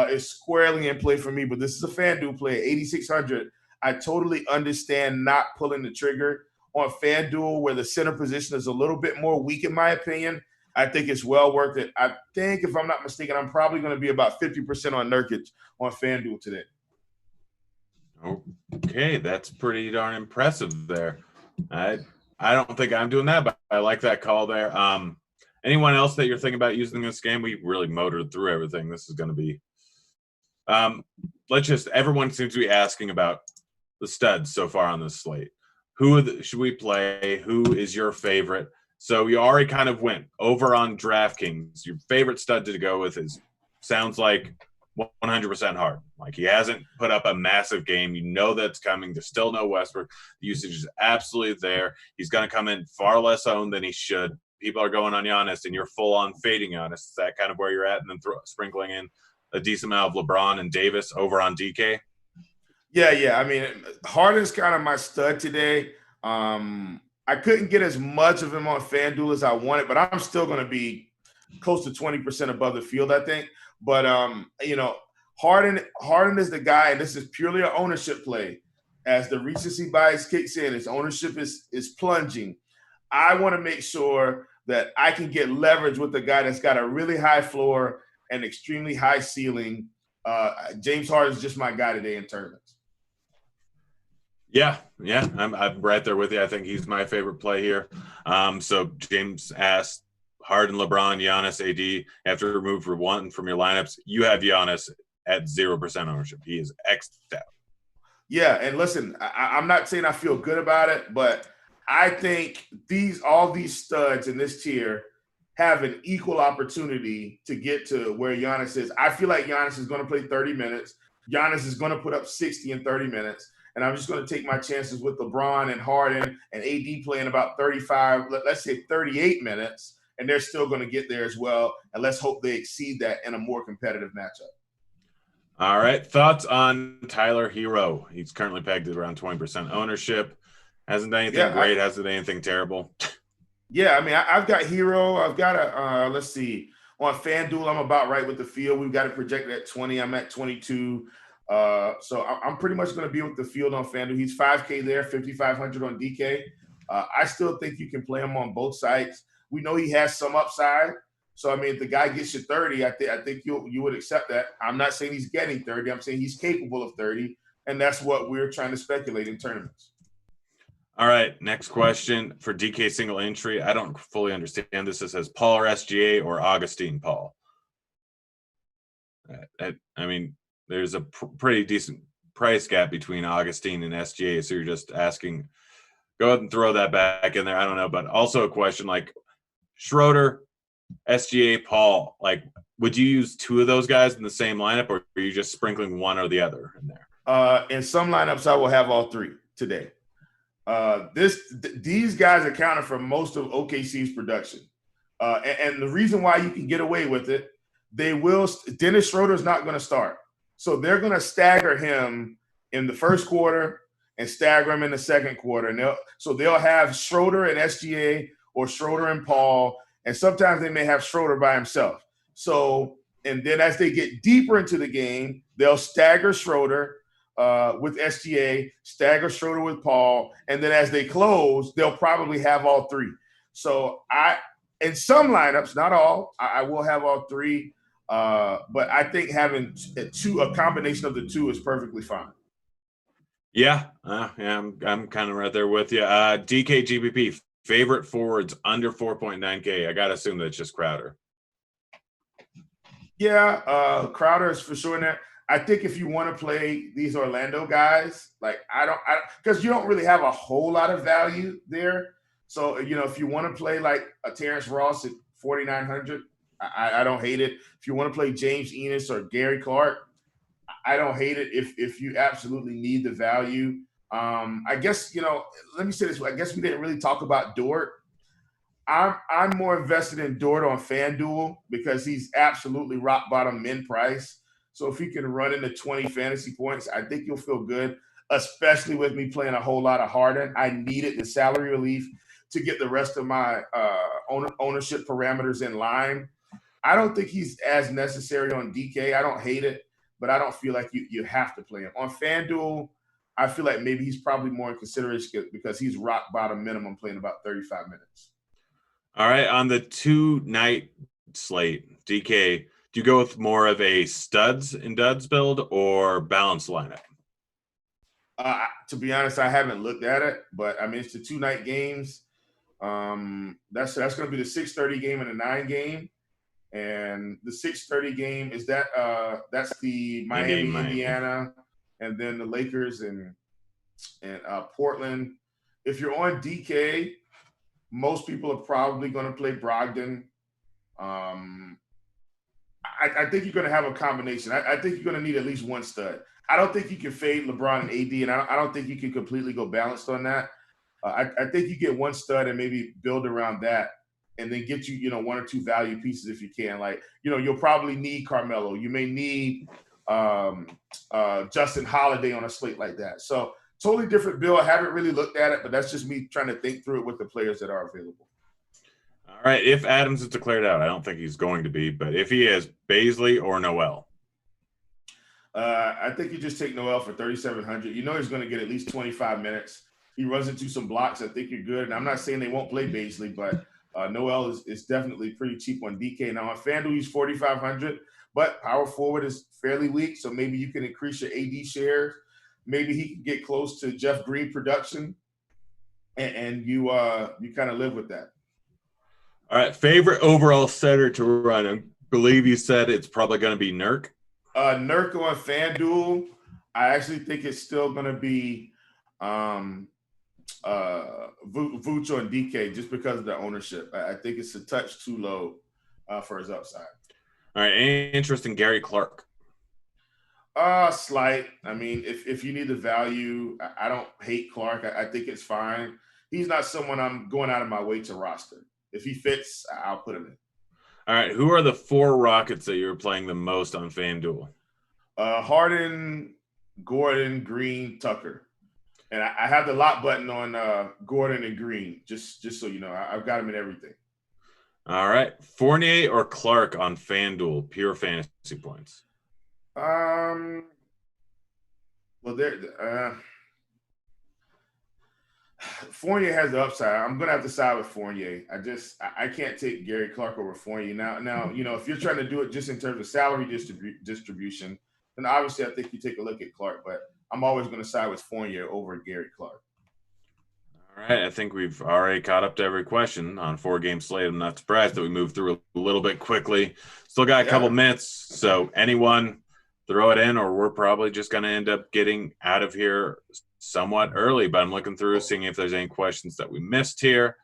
[SPEAKER 2] is squarely in play for me. But this is a FanDuel play at 8,600. I totally understand not pulling the trigger on FanDuel, where the center position is a little bit more weak, in my opinion. I think it's well worth it. I think, if I'm not mistaken, I'm probably going to be about 50% on Nurkic on FanDuel today.
[SPEAKER 1] Okay, that's pretty darn impressive there. I don't think I'm doing that, but I like that call there. Anyone else that you're thinking about using this game? We really motored through everything. This is going to be everyone seems to be asking about the studs so far on this slate. Who should we play? Who is your favorite? So you already kind of went over on Draftkings. Your favorite stud to go with sounds like 100% Harden. Like, he hasn't put up a massive game. You know that's coming. There's still no Westbrook. The usage is absolutely there. He's going to come in far less owned than he should. People are going on Giannis, and you're full on fading Giannis. Is that kind of where you're at? And then sprinkling in a decent amount of LeBron and Davis over on DK?
[SPEAKER 2] Yeah. I mean, Harden's kind of my stud today. I couldn't get as much of him on FanDuel as I wanted, but I'm still going to be close to 20% above the field, I think. But, Harden is the guy, and this is purely an ownership play. As the recency bias kicks in, his ownership is plunging. I want to make sure that I can get leverage with the guy that's got a really high floor and extremely high ceiling. James Harden is just my guy today in tournaments.
[SPEAKER 1] Yeah, I'm right there with you. I think he's my favorite play here. So James asked, Harden, LeBron, Giannis, AD, after remove for one from your lineups, you have Giannis at 0% ownership. He is X'd out.
[SPEAKER 2] Yeah, and listen, I'm not saying I feel good about it, but I think all these studs in this tier have an equal opportunity to get to where Giannis is. I feel like Giannis is going to play 30 minutes. Giannis is going to put up 60 in 30 minutes. And I'm just going to take my chances with LeBron and Harden and AD playing about 35, let's say 38 minutes, and they're still going to get there as well. And let's hope they exceed that in a more competitive matchup.
[SPEAKER 1] All right. Thoughts on Tyler Hero? He's currently pegged at around 20% ownership. Hasn't done anything great. Hasn't done anything terrible.
[SPEAKER 2] Yeah, I mean, I've got Hero. I've got let's see. On FanDuel, I'm about right with the field. We've got it projected at 20. I'm at 22. So I'm pretty much going to be with the field on FanDuel. He's 5K there, 5,500 on DK. I still think you can play him on both sides. We know he has some upside. So, I mean, if the guy gets you 30, I think you would accept that. I'm not saying he's getting 30. I'm saying he's capable of 30, and that's what we're trying to speculate in tournaments.
[SPEAKER 1] All right, next question for DK single entry. I don't fully understand this. It says Paul or SGA or Augustine Paul. I mean, there's a pretty decent price gap between Augustine and SGA, so you're just asking, go ahead and throw that back in there. I don't know, but also a question like Schroeder, SGA, Paul, like, would you use two of those guys in the same lineup, or are you just sprinkling one or the other in there?
[SPEAKER 2] In some lineups, I will have all three today. These guys accounted for most of OKC's production. And the reason why you can get away with it, Dennis Schroeder's not going to start. So they're going to stagger him in the first quarter and stagger him in the second quarter. And they'll have Schroeder and SGA or Schroeder and Paul, and sometimes they may have Schroeder by himself. So, and then as they get deeper into the game, they'll stagger Schroeder with SGA, stagger Schroeder with Paul, and then as they close, they'll probably have all three. So in some lineups, not all, I will have all three, but I think having a combination of the two is perfectly fine.
[SPEAKER 1] Yeah, I'm kind of right there with you. DK GBP, favorite forwards under 4.9K. I got to assume that's just Crowder.
[SPEAKER 2] Yeah, Crowder is for sure in there. I think if you want to play these Orlando guys, like because you don't really have a whole lot of value there. So, if you want to play like a Terrence Ross at 4,900, I don't hate it. If you want to play James Ennis or Gary Clark, I don't hate it if you absolutely need the value. I guess, let me say this. I guess we didn't really talk about Dort. I'm more invested in Dort on FanDuel because he's absolutely rock bottom min price. So if he can run into 20 fantasy points, I think you'll feel good, especially with me playing a whole lot of Harden. I needed the salary relief. to get the rest of my ownership parameters in line. I don't think he's as necessary on DK. I don't hate it, but I don't feel like you have to play him. On FanDuel, I feel like maybe he's probably more in consideration because he's rock bottom minimum playing about 35 minutes.
[SPEAKER 1] All right, on the 2-night slate, DK, do you go with more of a studs and duds build or balanced lineup?
[SPEAKER 2] To be honest, I haven't looked at it, but I mean it's the 2-night games. That's going to be the 6:30 game and the 9 game, and the 6:30 game is that's the Miami, Indiana, and then the Lakers and Portland. If you're on DK, most people are probably going to play Brogdon. I think you're going to have a combination. I think you're going to need at least one stud. I don't think you can fade LeBron and AD, and I don't think you can completely go balanced on that. I think you get one stud and maybe build around that, and then get you one or two value pieces if you can. Like you'll probably need Carmelo. You may need Justin Holiday on a slate like that. So totally different bill. I haven't really looked at it, but that's just me trying to think through it with the players that are available.
[SPEAKER 1] All right. If Adams is declared out, I don't think he's going to be, but if he is, Baisley or Noel?
[SPEAKER 2] I think you just take Noel for 3,700. He's going to get at least 25 minutes. He runs into some blocks. I think you're good. And I'm not saying they won't play Baisley, but Noel is definitely pretty cheap on DK. Now on FanDuel, he's 4,500, but power forward is fairly weak. So maybe you can increase your AD shares. Maybe he can get close to Jeff Green production, and you kind of live with that.
[SPEAKER 1] All right. Favorite overall setter to run? I believe you said it's probably going to be Nurk.
[SPEAKER 2] Nurk on FanDuel, I actually think it's still going to be Vooch on DK just because of the ownership. I think it's a touch too low for his upside.
[SPEAKER 1] All right. Any interest in Gary Clark?
[SPEAKER 2] Slight. I mean, if you need the value, I don't hate Clark. I think it's fine. He's not someone I'm going out of my way to roster. If he fits, I'll put him in.
[SPEAKER 1] All right. Who are the 4 Rockets that you're playing the most on FanDuel?
[SPEAKER 2] Harden, Gordon, Green, Tucker. And I have the lock button on Gordon and Green, just so you know. I've got them in everything.
[SPEAKER 1] All right. Fournier or Clark on FanDuel, pure fantasy points?
[SPEAKER 2] Well, Fournier has the upside. I'm gonna have to side with Fournier. I can't take Gary Clark over Fournier now. If you're trying to do it just in terms of salary distribution, then obviously I think you take a look at Clark. But I'm always going to side with Fournier over Gary Clark.
[SPEAKER 1] All right, I think we've already caught up to every question on 4-game slate. I'm not surprised that we moved through a little bit quickly. Still got a couple minutes, so anyone throw it in, or we're probably just going to end up getting out of here somewhat early. But I'm looking through, seeing if there's any questions that we missed here.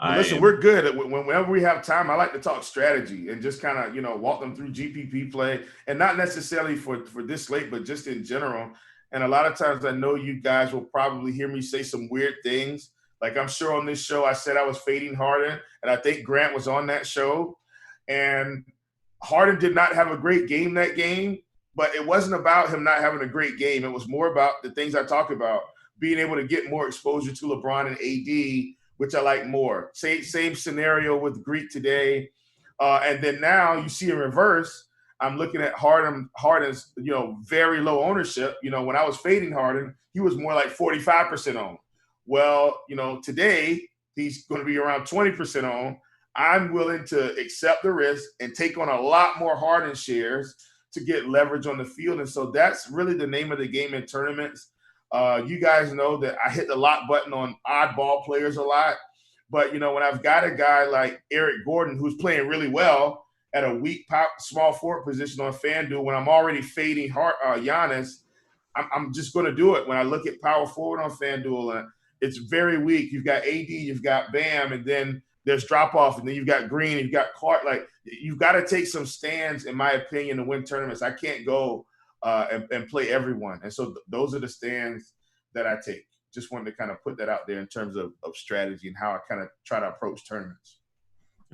[SPEAKER 2] Listen, we're good. Whenever we have time, I like to talk strategy and just kind of, walk them through GPP play, and not necessarily for this slate, but just in general. And a lot of times I know you guys will probably hear me say some weird things. Like I'm sure on this show I said I was fading Harden, and I think Grant was on that show. And Harden did not have a great game that game, but it wasn't about him not having a great game. It was more about the things I talk about, being able to get more exposure to LeBron and AD, which I like more. Same scenario with Greek today. And then now you see in reverse, I'm looking at Harden's, very low ownership. When I was fading Harden, he was more like 45% on. Well, today he's going to be around 20% on. I'm willing to accept the risk and take on a lot more Harden shares to get leverage on the field. And so that's really the name of the game in tournaments. You guys know that I hit the lock button on oddball players a lot. But, when I've got a guy like Eric Gordon who's playing really well at a weak small forward position on FanDuel, when I'm already fading Giannis, I'm just going to do it. When I look at power forward on FanDuel, it's very weak. You've got AD, you've got Bam, and then there's drop-off, and then you've got Green, and you've got Clark. Like, you've got to take some stands, in my opinion, to win tournaments. I can't go and play everyone. And so those are the stands that I take. Just wanted to kind of put that out there in terms of strategy and how I kind of try to approach tournaments.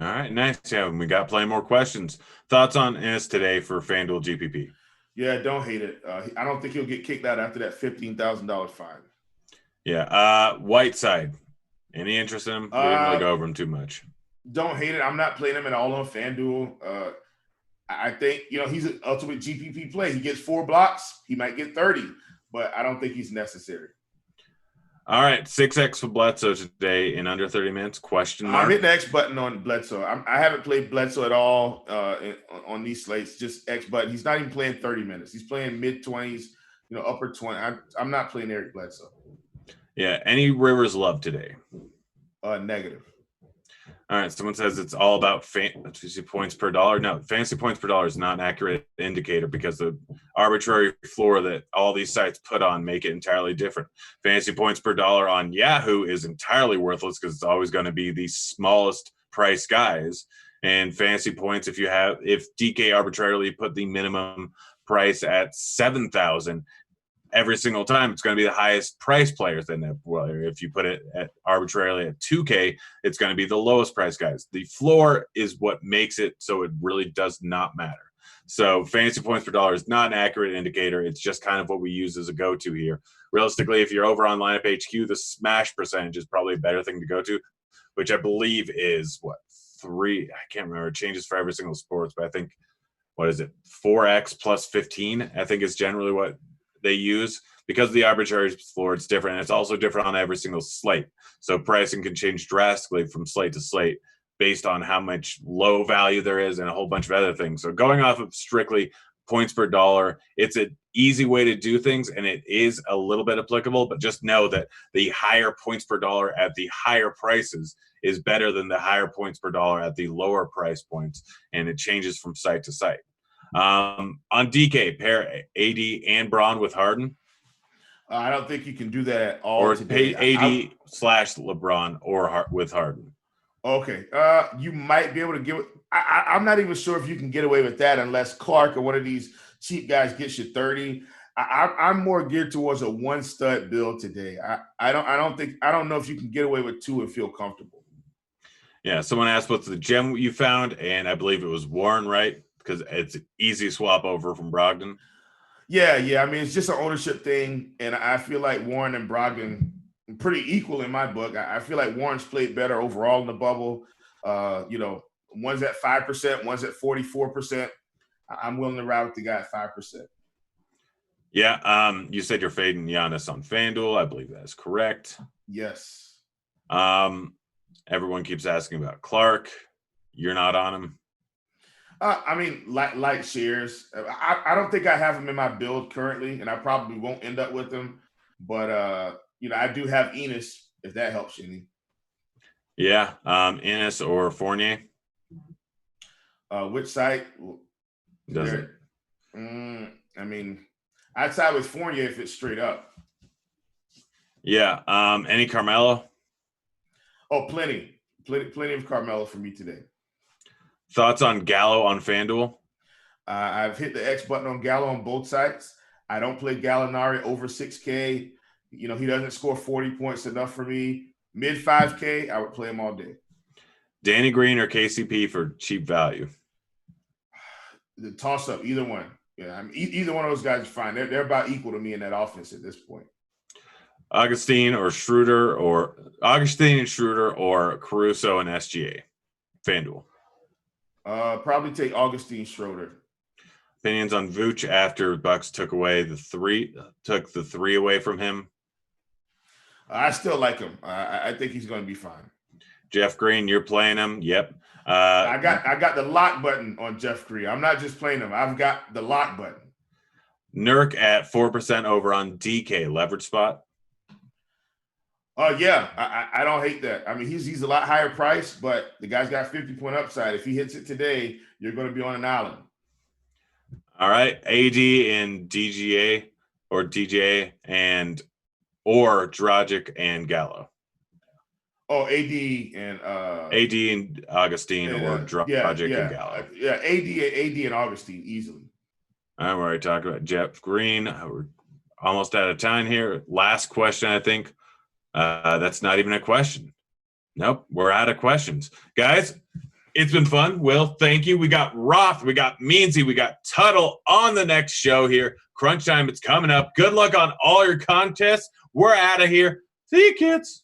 [SPEAKER 1] All right, nice. Yeah, we got plenty more questions. Thoughts on Ennis today for FanDuel GPP?
[SPEAKER 2] Yeah, don't hate it. I don't think he'll get kicked out after that $15,000 fine.
[SPEAKER 1] Yeah, Whiteside. Any interest in him? We didn't really go over him too much.
[SPEAKER 2] Don't hate it. I'm not playing him at all on FanDuel. I think, he's an ultimate GPP play. He gets 4 blocks. He might get 30, but I don't think he's necessary.
[SPEAKER 1] All right, 6X for Bledsoe today in under 30 minutes, question mark.
[SPEAKER 2] I'm hitting the X button on Bledsoe. I haven't played Bledsoe at all on these slates, just X button. He's not even playing 30 minutes. He's playing mid-20s, upper 20. I'm not playing Eric Bledsoe.
[SPEAKER 1] Yeah, any Rivers love today?
[SPEAKER 2] Negative.
[SPEAKER 1] All right, someone says it's all about fantasy points per dollar. No, fantasy points per dollar is not an accurate indicator because the arbitrary floor that all these sites put on make it entirely different. Fantasy points per dollar on Yahoo is entirely worthless because it's always going to be the smallest price guys. And fantasy points, if DK arbitrarily put the minimum price at 7,000, every single time it's going to be the highest price players. Then if you put it arbitrarily at 2K, it's going to be the lowest price guys. The floor is what makes it so it really does not matter. So fantasy points per dollar is not an accurate indicator. It's just kind of what we use as a go-to here. Realistically, if you're over on Lineup HQ, the smash percentage is probably a better thing to go to, which I believe is 3. I can't remember. It changes for every single sports, but I think, 4X plus 15, I think is generally what they use. Because of the arbitrary floor, it's different. And it's also different on every single slate. So pricing can change drastically from slate to slate based on how much low value there is and a whole bunch of other things. So going off of strictly points per dollar, it's an easy way to do things, and it is a little bit applicable, but just know that the higher points per dollar at the higher prices is better than the higher points per dollar at the lower price points, and it changes from site to site. On DK, pair AD and Braun with Harden.
[SPEAKER 2] I don't think you can do that at all.
[SPEAKER 1] Or
[SPEAKER 2] today.
[SPEAKER 1] AD / LeBron or with Harden.
[SPEAKER 2] Okay. You might be able to give it. I'm not even sure if you can get away with that unless Clark or one of these cheap guys gets you 30. I'm more geared towards a 1 stud build today. I don't know if you can get away with 2 and feel comfortable.
[SPEAKER 1] Yeah. Someone asked what's the gem you found, and I believe it was Warren, right? Because it's an easy swap over from Brogdon.
[SPEAKER 2] Yeah. I mean, it's just an ownership thing, and I feel like Warren and Brogdon are pretty equal in my book. I feel like Warren's played better overall in the bubble. One's at 5%, one's at 44%. I'm willing to ride with the guy at 5%.
[SPEAKER 1] Yeah. You said you're fading Giannis on FanDuel. I believe that is correct.
[SPEAKER 2] Yes.
[SPEAKER 1] Everyone keeps asking about Clark. You're not on him.
[SPEAKER 2] I mean, like shares. I don't think I have him in my build currently, and I probably won't end up with him. But I do have Enos, if that helps any.
[SPEAKER 1] Yeah, Enos or Fournier.
[SPEAKER 2] Which site?
[SPEAKER 1] Does it?
[SPEAKER 2] I mean, I'd side with Fournier if it's straight up.
[SPEAKER 1] Yeah. Any Carmelo?
[SPEAKER 2] Oh, plenty of Carmelo for me today.
[SPEAKER 1] Thoughts on Gallo on FanDuel?
[SPEAKER 2] I've hit the X button on Gallo on both sites. I don't play Gallinari over 6K. He doesn't score 40 points enough for me. Mid 5K, I would play him all day.
[SPEAKER 1] Danny Green or KCP for cheap value?
[SPEAKER 2] The toss up, either one. Yeah, I mean, either one of those guys is fine. They're about equal to me in that offense at this point.
[SPEAKER 1] Augustine and Schroeder or Caruso and SGA? FanDuel.
[SPEAKER 2] Probably take Augustine Schroeder.
[SPEAKER 1] Opinions on Vooch after Bucks took the 3 away from him?
[SPEAKER 2] I still like him. I think he's going to be fine.
[SPEAKER 1] Jeff Green, you're playing him. Yep.
[SPEAKER 2] I got the lock button on Jeff Green. I'm not just playing him. I've got the lock button.
[SPEAKER 1] Nurk at 4% over on DK leverage spot.
[SPEAKER 2] Yeah, I don't hate that. I mean, he's a lot higher price, but the guy's got 50-point upside. If he hits it today, you're going to be on an island.
[SPEAKER 1] All right, AD and DGA or Dragic and Gallo.
[SPEAKER 2] Oh, AD and
[SPEAKER 1] Augustine or Dragic and Gallo.
[SPEAKER 2] Yeah, AD and Augustine easily.
[SPEAKER 1] All right, we already talked about Jeff Green. We're almost out of time here. Last question, I think. That's not even a question. Nope, we're out of questions. Guys, it's been fun. Will, thank you. We got Roth, we got Meansy, we got Tuttle on the next show here. Crunch time, it's coming up. Good luck on all your contests. We're out of here. See you, kids.